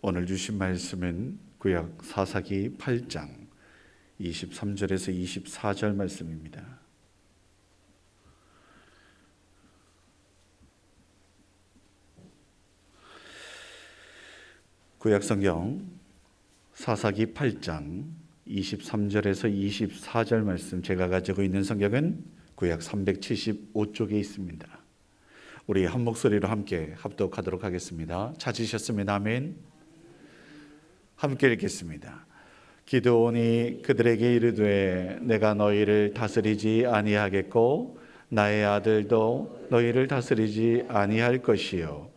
오늘 주신 말씀은 구약 사사기 8장 23절에서 24절 말씀입니다. 구약 성경 사사기 8장 23절에서 24절 말씀, 제가 가지고 있는 성경은 구약 375쪽에 있습니다. 우리 한 목소리로 함께 합독하도록 하겠습니다. 찾으셨으면 아멘. 함께 읽겠습니다. 기드온이 그들에게 이르되 내가 너희를 다스리지 아니하겠고 나의 아들도 너희를 다스리지 아니할 것이요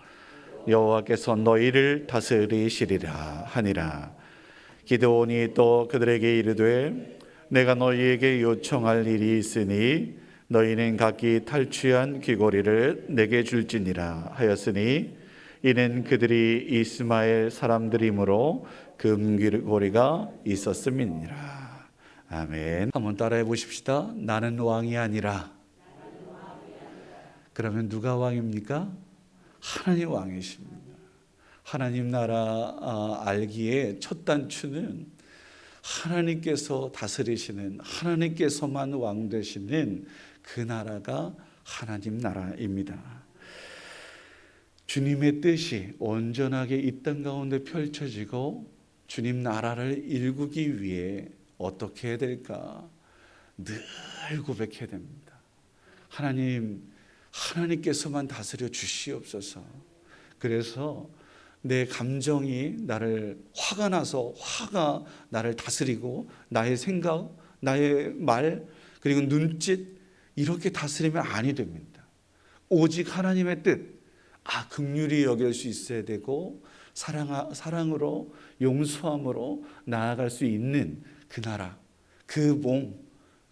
여호와께서 너희를 다스리시리라 하니라. 기드온이 또 그들에게 이르되 내가 너희에게 요청할 일이 있으니 너희는 각기 탈취한 귀고리를 내게 줄지니라 하였으니 이는 그들이 이스마엘 사람들이므로 금귀고리가 있었음이니라. 아멘. 한번 따라해 보십시다. 나는 왕이 아니라. 그러면 누가 왕입니까? 하나님 왕이십니다. 하나님 나라 알기에 첫 단추는 하나님께서 다스리시는, 하나님께서만 왕 되시는 그 나라가 하나님 나라입니다. 주님의 뜻이 온전하게 이 땅 가운데 펼쳐지고 주님 나라를 일구기 위해 어떻게 해야 될까? 늘 고백해야 됩니다. 하나님께서만 다스려 주시옵소서. 그래서 내 감정이 나를 화가 나서 화가 나를 다스리고 나의 생각, 나의 말, 그리고 눈짓 이렇게 다스리면 아니 됩니다. 오직 하나님의 뜻, 긍휼히 여길 수 있어야 되고 사랑으로 용서함으로 나아갈 수 있는 그 나라, 그 몸,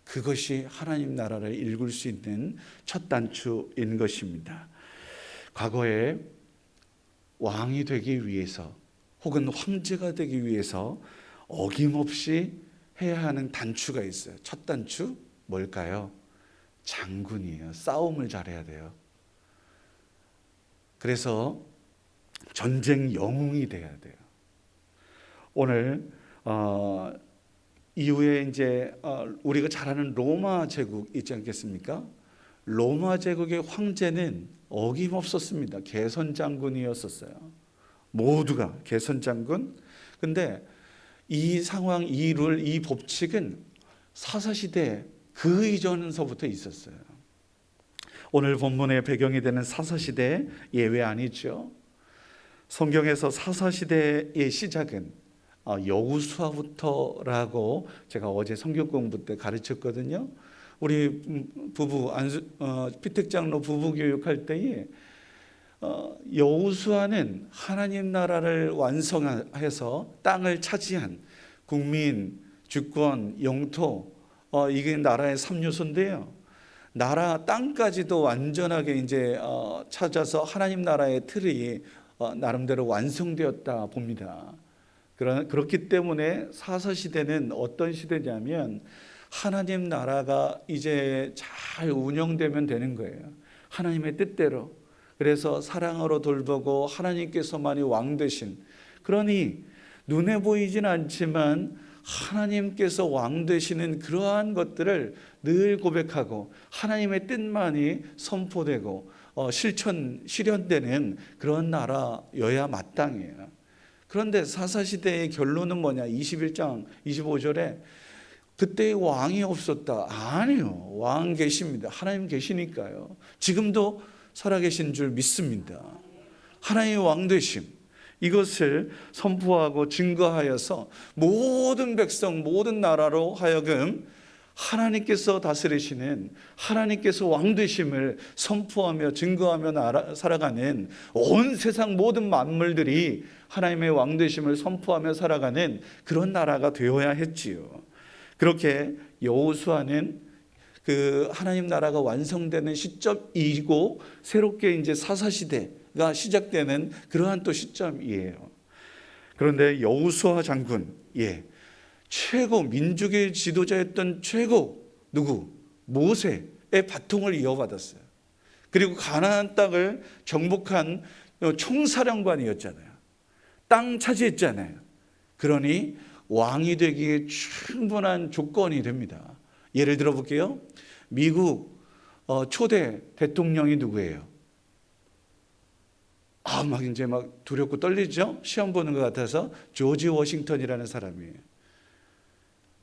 그것이 하나님 나라를 일굴 수 있는 첫 단추인 것입니다. 과거에 왕이 되기 위해서 혹은 황제가 되기 위해서 어김없이 해야 하는 단추가 있어요. 첫 단추 뭘까요? 장군이에요. 싸움을 잘해야 돼요. 그래서 전쟁 영웅이 돼야 돼요. 오늘 이후에 이제 우리가 잘 아는 로마 제국 있지 않겠습니까? 로마 제국의 황제는 어김없었습니다. 개선 장군이었었어요. 모두가 개선 장군. 근데 이 상황, 이 룰, 이 법칙은 사사시대 그 이전서부터 있었어요. 오늘 본문의 배경이 되는 사사시대 예외 아니죠. 성경에서 사사시대의 시작은 여호수아부터라고 제가 어제 성경 공부 때 가르쳤거든요. 우리 부부 피택장로 부부 교육할 때에 여호수아는 하나님 나라를 완성해서 땅을 차지한 국민, 주권, 영토, 이게 나라의 3요소인데요. 나라 땅까지도 완전하게 이제 찾아서 하나님 나라의 틀이 나름대로 완성되었다 봅니다. 그렇기 때문에 사사시대는 어떤 시대냐면 하나님 나라가 이제 잘 운영되면 되는 거예요. 하나님의 뜻대로. 그래서 사랑으로 돌보고 하나님께서만이 왕 되신, 그러니 눈에 보이진 않지만 하나님께서 왕 되시는 그러한 것들을 늘 고백하고 하나님의 뜻만이 선포되고 실현되는 그런 나라여야 마땅해요. 그런데 사사시대의 결론은 뭐냐? 21장 25절에 그때 왕이 없었다. 아니요. 왕 계십니다. 하나님 계시니까요. 지금도 살아계신 줄 믿습니다. 하나님의 왕 되심, 이것을 선포하고 증거하여서 모든 백성, 모든 나라로 하여금 하나님께서 다스리시는, 하나님께서 왕 되심을 선포하며 증거하며 살아가는, 온 세상 모든 만물들이 하나님의 왕 되심을 선포하며 살아가는 그런 나라가 되어야 했지요. 그렇게 여호수아는 그 하나님 나라가 완성되는 시점이고 새롭게 이제 사사시대가 시작되는 그러한 또 시점이에요. 그런데 여호수아 장군, 최고 민족의 지도자였던 최고 누구? 모세의 바통을 이어받았어요. 그리고 가나안 땅을 정복한 총사령관이었잖아요. 땅 차지했잖아요. 그러니 왕이 되기에 충분한 조건이 됩니다. 예를 들어 볼게요. 미국 초대 대통령이 누구예요? 막 이제 막 두렵고 떨리죠? 시험 보는 것 같아서 조지 워싱턴이라는 사람이에요.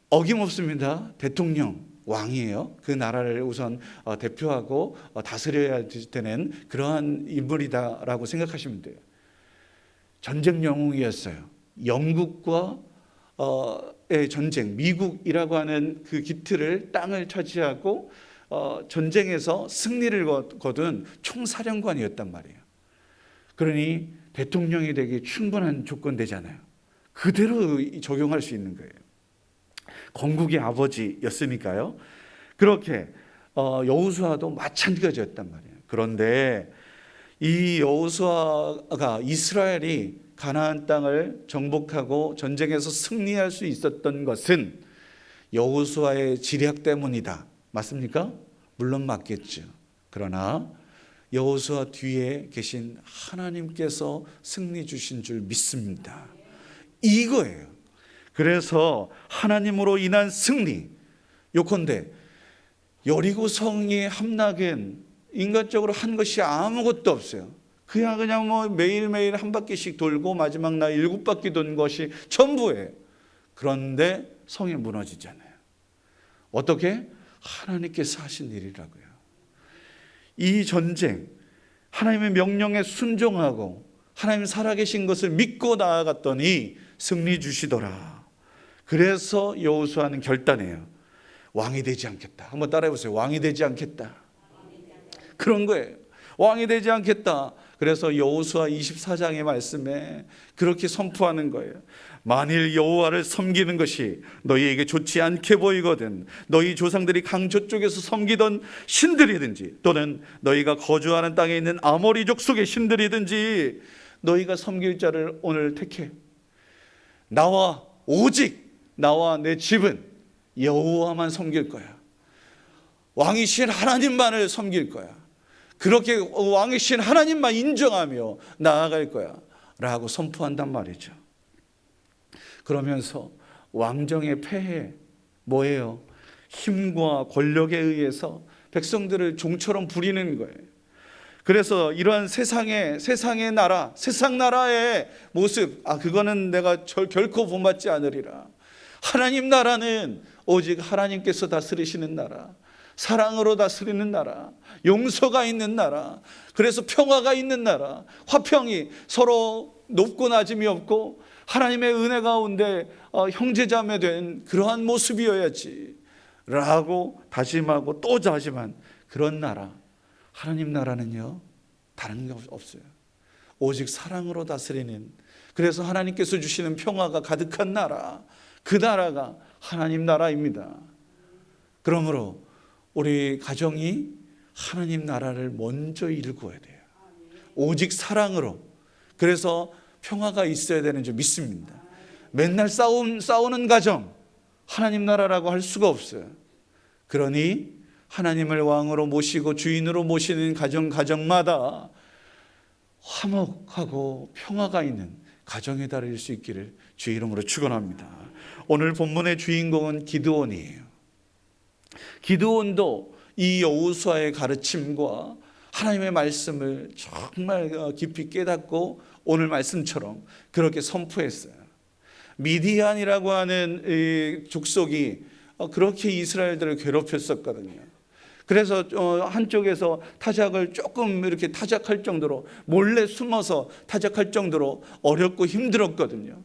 어김없습니다. 대통령, 왕이에요. 그 나라를 우선 대표하고 다스려야 되는 그러한 인물이다라고 생각하시면 돼요. 전쟁 영웅이었어요. 영국과 의 전쟁, 미국이라고 하는 그 기틀을 땅을 차지하고 전쟁에서 승리를 거둔 총사령관이었단 말이에요. 그러니 대통령이 되기 충분한 조건 되잖아요. 그대로 적용할 수 있는 거예요. 건국의 아버지였으니까요. 그렇게 여호수아도 마찬가지였단 말이에요. 그런데 이 여호수아가 이스라엘이 가나안 땅을 정복하고 전쟁에서 승리할 수 있었던 것은 여호수아의 지략 때문이다. 맞습니까? 물론 맞겠죠. 그러나 여호수아 뒤에 계신 하나님께서 승리 주신 줄 믿습니다. 이거예요. 그래서 하나님으로 인한 승리, 요컨대 여리고 성의 함락은 인간적으로 한 것이 아무것도 없어요. 그냥 뭐 매일매일 한 바퀴씩 돌고 마지막 날 7바퀴 돈 것이 전부예요. 그런데 성이 무너지잖아요. 어떻게? 하나님께서 하신 일이라고요. 이 전쟁, 하나님의 명령에 순종하고 하나님 살아계신 것을 믿고 나아갔더니 승리 주시더라. 그래서 여호수아는 결단해요. 왕이 되지 않겠다. 한번 따라해 보세요. 왕이 되지 않겠다. 그런 거예요. 왕이 되지 않겠다. 그래서 여호수아 24장의 말씀에 그렇게 선포하는 거예요. 만일 여호와를 섬기는 것이 너희에게 좋지 않게 보이거든 너희 조상들이 강저 쪽에서 섬기던 신들이든지 또는 너희가 거주하는 땅에 있는 아모리 족속의 신들이든지 너희가 섬길 자를 오늘 택해. 오직 나와 내 집은 여호와만 섬길 거야. 왕이신 하나님만을 섬길 거야. 그렇게 왕이신 하나님만 인정하며 나아갈 거야 라고 선포한단 말이죠. 그러면서 왕정의 폐해 뭐예요? 힘과 권력에 의해서 백성들을 종처럼 부리는 거예요. 그래서 이러한 세상의 나라, 세상 나라의 모습, 그거는 내가 결코 본받지 않으리라. 하나님 나라는 오직 하나님께서 다스리시는 나라, 사랑으로 다스리는 나라, 용서가 있는 나라, 그래서 평화가 있는 나라, 화평이 서로 높고 낮음이 없고 하나님의 은혜 가운데 형제자매 된 그러한 모습이어야지 라고 다짐하고 또 다짐한 그런 나라. 하나님 나라는요 다른 게 없어요. 오직 사랑으로 다스리는, 그래서 하나님께서 주시는 평화가 가득한 나라, 그 나라가 하나님 나라입니다. 그러므로 우리 가정이 하나님 나라를 먼저 일구어야 돼요. 오직 사랑으로. 그래서 평화가 있어야 되는 줄 믿습니다. 맨날 싸우는 가정, 하나님 나라라고 할 수가 없어요. 그러니 하나님을 왕으로 모시고 주인으로 모시는 가정마다 화목하고 평화가 있는 가정의 달일 수 있기를 주의 이름으로 축원합니다. 오늘 본문의 주인공은 기드온이에요. 기드온도 이 여호수아의 가르침과 하나님의 말씀을 정말 깊이 깨닫고 오늘 말씀처럼 그렇게 선포했어요. 미디안이라고 하는 이 족속이 그렇게 이스라엘들을 괴롭혔었거든요. 그래서 한쪽에서 타작을 조금 이렇게 타작할 정도로, 몰래 숨어서 타작할 정도로 어렵고 힘들었거든요.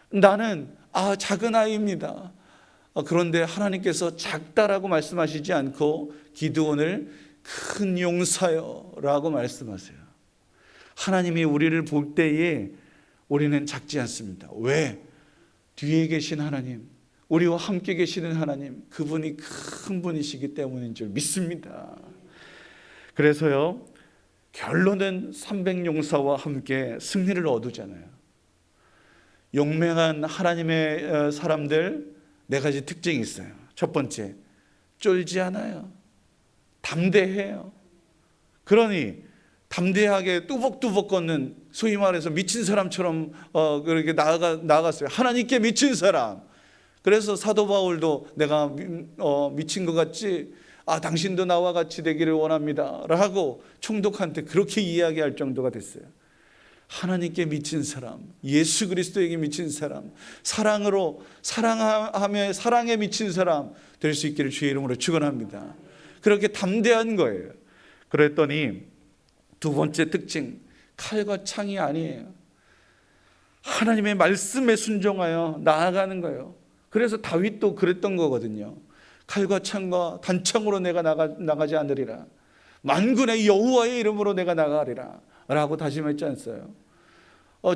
나는 작은 아이입니다. 그런데 하나님께서 작다라고 말씀하시지 않고 기드온을 큰 용사여라고 말씀하세요. 하나님이 우리를 볼 때에 우리는 작지 않습니다. 왜? 뒤에 계신 하나님, 우리와 함께 계시는 하나님, 그분이 큰 분이시기 때문인 줄 믿습니다. 그래서요, 결론은 300용사와 함께 승리를 얻으잖아요. 용맹한 하나님의 사람들 4가지 특징이 있어요. 첫 번째, 쫄지 않아요. 담대해요. 그러니 담대하게 뚜벅뚜벅 걷는 소위 말해서 미친 사람처럼 그렇게 나아갔어요. 하나님께 미친 사람. 그래서 사도 바울도 내가 미친 것 같지? 당신도 나와 같이 되기를 원합니다 라고 총독한테 그렇게 이야기할 정도가 됐어요. 하나님께 미친 사람, 예수 그리스도에게 미친 사람, 사랑하며 사랑에 미친 사람 될 수 있기를 주의 이름으로 축원합니다. 그렇게 담대한 거예요. 그랬더니 두 번째 특징, 칼과 창이 아니에요. 하나님의 말씀에 순종하여 나아가는 거예요. 그래서 다윗도 그랬던 거거든요. 칼과 창과 단창으로 내가 나가지 않으리라. 만군의 여호와의 이름으로 내가 나가리라 라고 다짐했지 않았어요?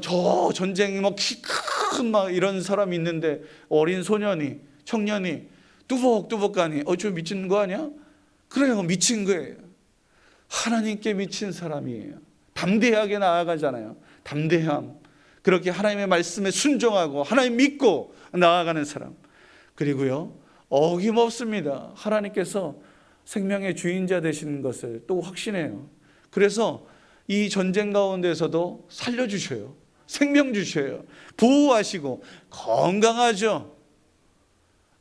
저 전쟁이 키 큰 이런 사람이 있는데 어린 청년이 뚜벅뚜벅 가니 저 미친 거 아니야? 그래요, 미친 거예요. 하나님께 미친 사람이에요. 담대하게 나아가잖아요. 담대함. 그렇게 하나님의 말씀에 순종하고 하나님 믿고 나아가는 사람. 그리고요, 어김없습니다. 하나님께서 생명의 주인자 되시는 것을 또 확신해요. 그래서 이 전쟁 가운데서도 살려주셔요. 생명 주셔요. 보호하시고 건강하죠.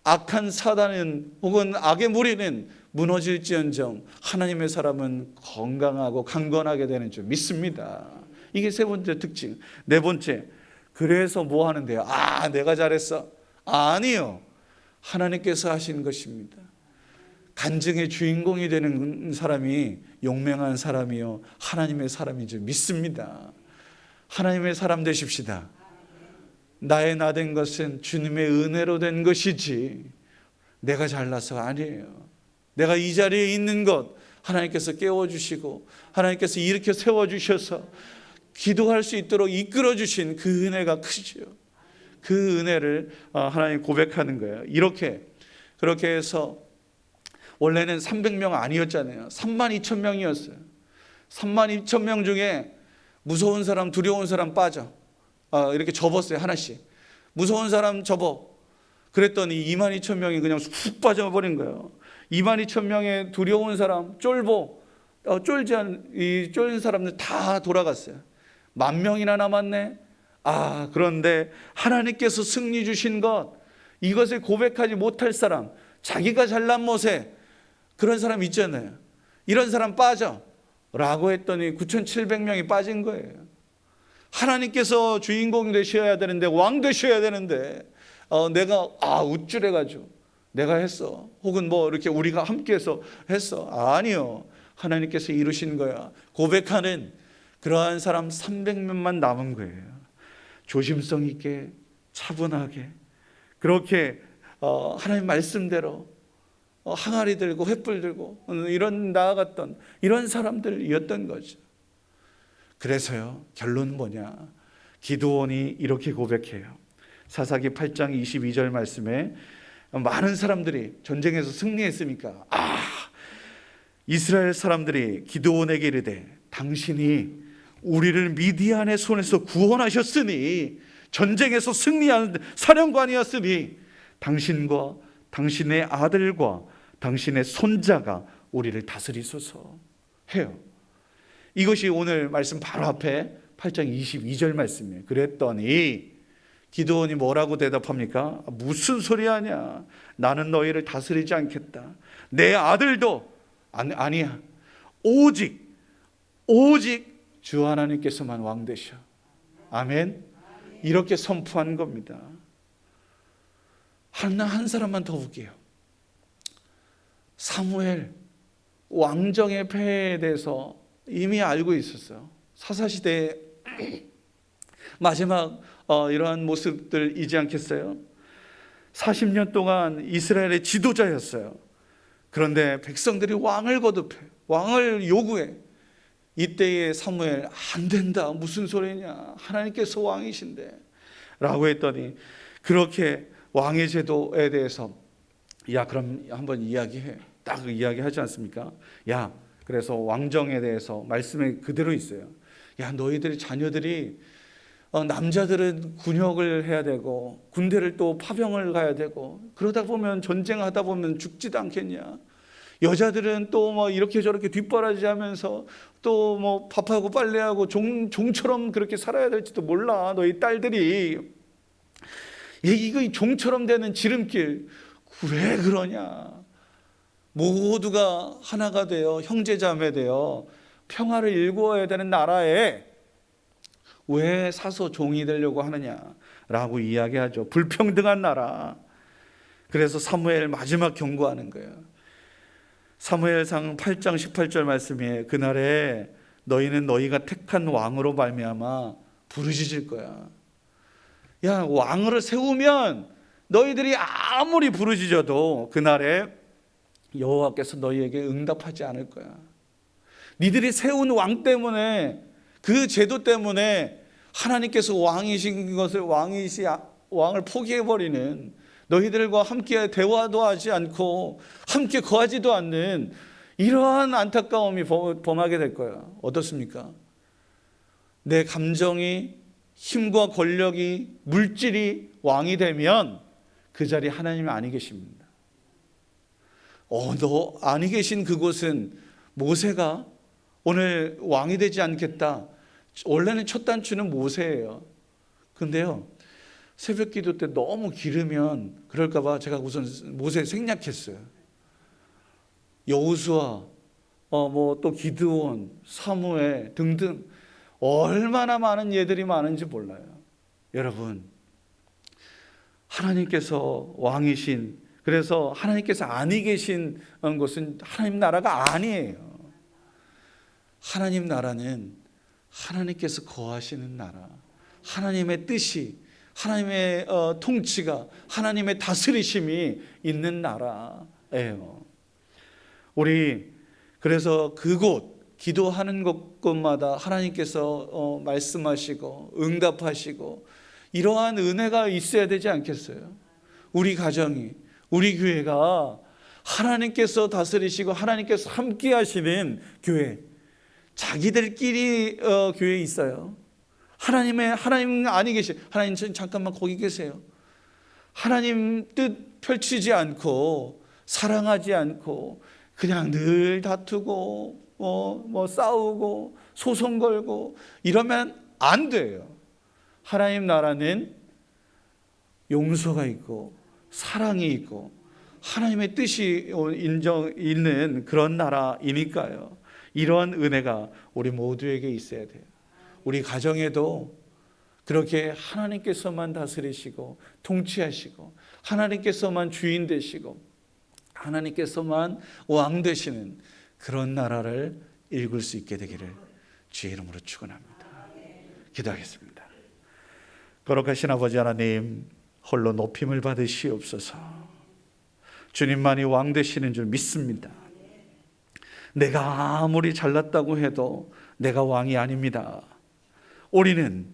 악한 사단은 혹은 악의 무리는 무너질지언정 하나님의 사람은 건강하고 강건하게 되는 줄 믿습니다. 이게 세 번째 특징. 네 번째, 그래서 뭐 하는데요? 내가 잘했어. 아니요. 하나님께서 하신 것입니다. 간증의 주인공이 되는 사람이 용맹한 사람이요 하나님의 사람인 줄 믿습니다. 하나님의 사람 되십시다. 나의 나 된 것은 주님의 은혜로 된 것이지 내가 잘나서 아니에요. 내가 이 자리에 있는 것 하나님께서 깨워주시고 하나님께서 일으켜 세워주셔서 기도할 수 있도록 이끌어주신 그 은혜가 크죠. 그 은혜를 하나님 고백하는 거예요. 그렇게 해서 원래는 300명 아니었잖아요. 32,000명이었어요. 32,000명 중에 무서운 사람, 두려운 사람 빠져. 이렇게 접었어요. 하나씩. 무서운 사람 접어. 그랬더니 22,000명이 그냥 훅 빠져버린 거예요. 22,000명의 두려운 사람, 쫄보, 이 쫄린 사람들 다 돌아갔어요. 10,000명이나 남았네. 그런데 하나님께서 승리 주신 것, 이것을 고백하지 못할 사람, 자기가 잘난 못에 그런 사람 있잖아요. 이런 사람 빠져 라고 했더니 9,700명이 빠진 거예요. 하나님께서 주인공 되셔야 되는데, 왕 되셔야 되는데 내가 우쭐해가지고 내가 했어, 혹은 이렇게 우리가 함께해서 했어. 아니요, 하나님께서 이루신 거야. 고백하는 그러한 사람 300명만 남은 거예요. 조심성 있게 차분하게 그렇게 하나님 말씀대로 항아리 들고 횃불 들고 이런 나아갔던 이런 사람들이었던 거죠. 그래서요, 결론은 뭐냐? 기드온이 이렇게 고백해요. 사사기 8장 22절 말씀에 많은 사람들이 전쟁에서 승리했으니까 이스라엘 사람들이 기드온에게 이르되 당신이 우리를 미디안의 손에서 구원하셨으니 전쟁에서 승리한 사령관이었으니 당신과 당신의 아들과 당신의 손자가 우리를 다스리소서 해요. 이것이 오늘 말씀 바로 앞에 8장 22절 말씀이에요. 그랬더니 기드온이 뭐라고 대답합니까? 무슨 소리 하냐? 나는 너희를 다스리지 않겠다. 내 아들도 아니야. 오직 주 하나님께서만 왕 되셔. 아멘. 이렇게 선포한 겁니다. 한 사람만 더 볼게요. 사무엘 왕정의 폐해에 대해서 이미 알고 있었어요. 사사시대의 마지막 이러한 모습들이지 않겠어요? 40년 동안 이스라엘의 지도자였어요. 그런데 백성들이 왕을 거듭해, 왕을 요구해. 이때의 사무엘, 안 된다, 무슨 소리냐, 하나님께서 왕이신데 라고 했더니 그렇게 왕의 제도에 대해서 그럼 한번 이야기해. 딱 이야기하지 않습니까? 그래서 왕정에 대해서 말씀에 그대로 있어요. 너희들의 자녀들이 남자들은 군역을 해야 되고 군대를 또 파병을 가야 되고 그러다 보면 전쟁하다 보면 죽지도 않겠냐. 여자들은 또 뭐 이렇게 저렇게 뒷바라지 하면서 또 뭐 밥하고 빨래하고 종처럼 그렇게 살아야 될지도 몰라. 너희 딸들이. 이거 종처럼 되는 지름길 왜 그러냐. 모두가 하나가 되어 형제자매 되어 평화를 일구어야 되는 나라에 왜 사서 종이 되려고 하느냐라고 이야기하죠. 불평등한 나라. 그래서 사무엘 마지막 경고하는 거예요. 사무엘상 8장 18절 말씀에 그날에 너희는 너희가 택한 왕으로 말미암아 부르짖을 거야. 야, 왕을 세우면 너희들이 아무리 부르짖어도 그날에 여호와께서 너희에게 응답하지 않을 거야. 니들이 세운 왕 때문에, 그 제도 때문에 하나님께서 왕이신 것을 왕을 포기해버리는, 너희들과 함께 대화도 하지 않고 함께 거하지도 않는 이러한 안타까움이 범하게 될 거야. 어떻습니까? 내 감정이, 힘과 권력이, 물질이 왕이 되면 그 자리에 하나님이 아니 계십니다. 너 아니 계신 그곳은 모세가 오늘 왕이 되지 않겠다. 원래는 첫 단추는 모세예요. 근데요, 새벽 기도 때 너무 길으면 그럴까 봐 제가 우선 모세 생략했어요. 여호수아, 뭐 또 기드온, 사무엘 등등 얼마나 많은 예들이 많은지 몰라요. 여러분, 하나님께서 왕이신, 그래서 하나님께서 아니 계신 것은 하나님 나라가 아니에요. 하나님 나라는 하나님께서 거하시는 나라, 하나님의 뜻이, 하나님의 통치가, 하나님의 다스리심이 있는 나라예요. 우리 그래서 그곳 기도하는 곳마다 하나님께서 말씀하시고 응답하시고 이러한 은혜가 있어야 되지 않겠어요? 우리 가정이, 우리 교회가 하나님께서 다스리시고 하나님께서 함께 하시는 교회, 자기들끼리 교회에 있어요. 하나님 아니 계시. 하나님 잠깐만 거기 계세요. 하나님 뜻 펼치지 않고 사랑하지 않고 그냥 늘 다투고 뭐 싸우고 소송 걸고 이러면 안 돼요. 하나님 나라는 용서가 있고 사랑이 있고 하나님의 뜻이 있는 그런 나라이니까요. 이러한 은혜가 우리 모두에게 있어야 돼요. 우리 가정에도 그렇게 하나님께서만 다스리시고 통치하시고 하나님께서만 주인 되시고 하나님께서만 왕 되시는 그런 나라를 일굴 수 있게 되기를 주의 이름으로 축원합니다. 기도하겠습니다. 거룩하신 아버지 하나님, 홀로 높임을 받으시옵소서. 주님만이 왕 되시는 줄 믿습니다. 내가 아무리 잘났다고 해도 내가 왕이 아닙니다. 우리는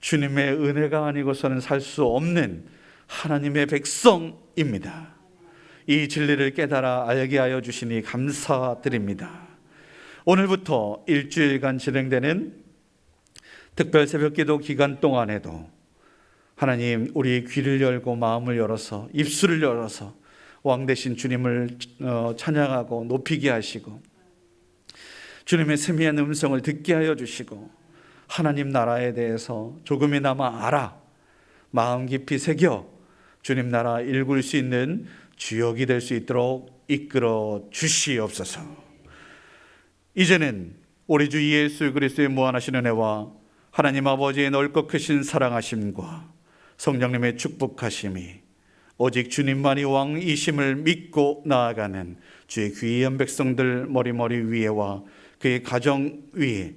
주님의 은혜가 아니고서는 살 수 없는 하나님의 백성입니다. 이 진리를 깨달아 알게 하여 주시니 감사드립니다. 오늘부터 일주일간 진행되는 특별 새벽기도 기간 동안에도 하나님, 우리 귀를 열고 마음을 열어서 입술을 열어서 왕 되신 주님을 찬양하고 높이게 하시고 주님의 세미한 음성을 듣게 하여 주시고 하나님 나라에 대해서 조금이나마 알아 마음 깊이 새겨 주님 나라 일굴 수 있는 주역이 될 수 있도록 이끌어 주시옵소서. 이제는 우리 주 예수 그리스도의 무한하신 은혜와 하나님 아버지의 넓고 크신 사랑하심과 성령님의 축복하심이 오직 주님만이 왕이심을 믿고 나아가는 주의 귀한 백성들 머리머리 위에와 그의 가정 위에,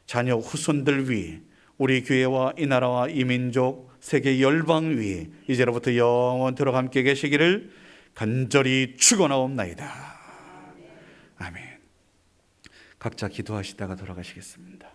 자녀 후손들 위에, 우리 교회와 이 나라와 이 민족 세계 열방 위에 이제로부터 영원토록 함께 계시기를 간절히 축원하옵나이다. 아멘. 각자 기도하시다가 돌아가시겠습니다.